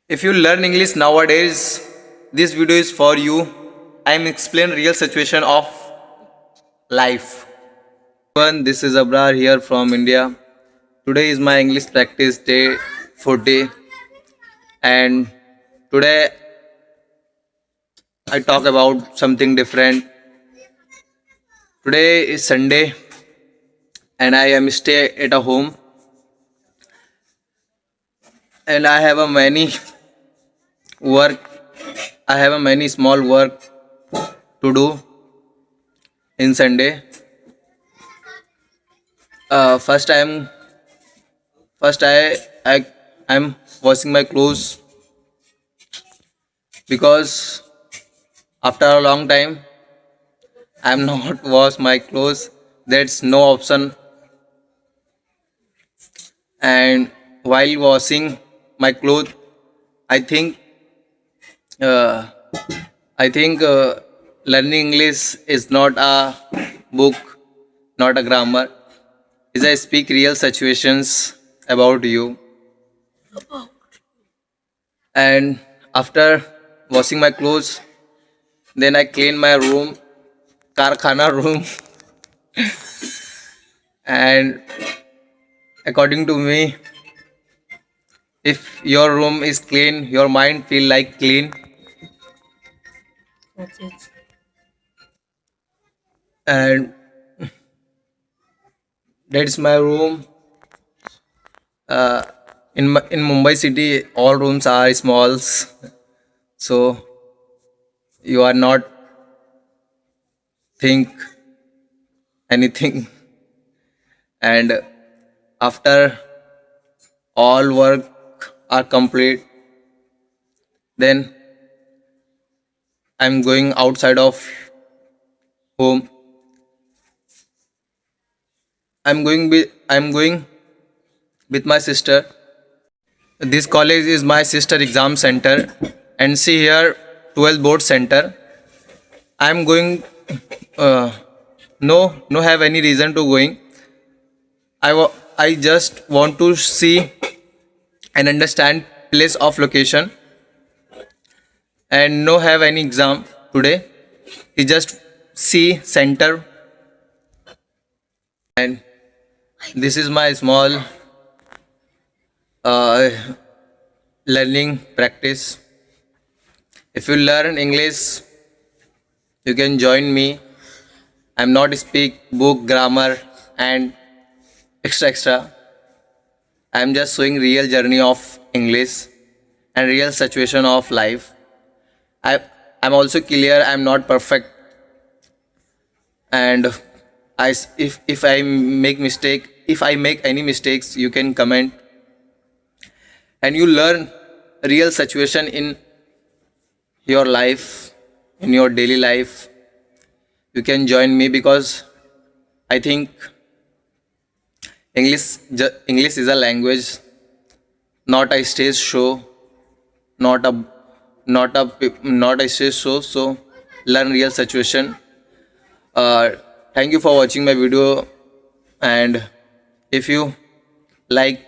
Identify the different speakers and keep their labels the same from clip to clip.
Speaker 1: If you learn English nowadays, this video is for you. I am explain real situation of life. Everyone, this is Abrar here from India. Today is my English practice day 40, and today I talk about something different. Today is Sunday and I am stay at a home, and I have a many work. I have a many small work to do in Sunday. First I am washing my clothes because after a long time I am not wash my clothes. There's no option, and while washing my clothes, I think uh, learning English is not a book, not a grammar. Is I speak real situations about you. And after washing my clothes, then I clean my room, karkhana room, and according to me, if your room is clean, your mind feel like clean, and that's my room. Uh, in Mumbai city, all rooms are smalls, so you are not think anything. And after all work are complete, then I'm going outside of home. I'm going with my sister. This college is my sister exam center, and see here 12 board center. I'm going. Uh, no have any reason to going. I just want to see and understand place of location, and no have any exam today. He just see center, and this is my small uh, learning practice. If you learn English, you can join me. I'm not speak book grammar and extra. I'm just showing real journey of English and real situation of life. I I'm also clear I'm not perfect, and if I make mistake, if I make any mistakes, you can comment, and you learn real situation in your life, in your daily life. You can join me because I think English is a language, not a stage show, not a not a stage show. So learn real situation. Uh, Thank you for watching my video, and if you like,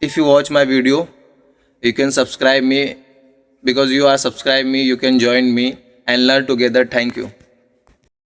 Speaker 1: if you watch my video, you can subscribe me, because you are subscribe me, you can join me and learn together. Thank you.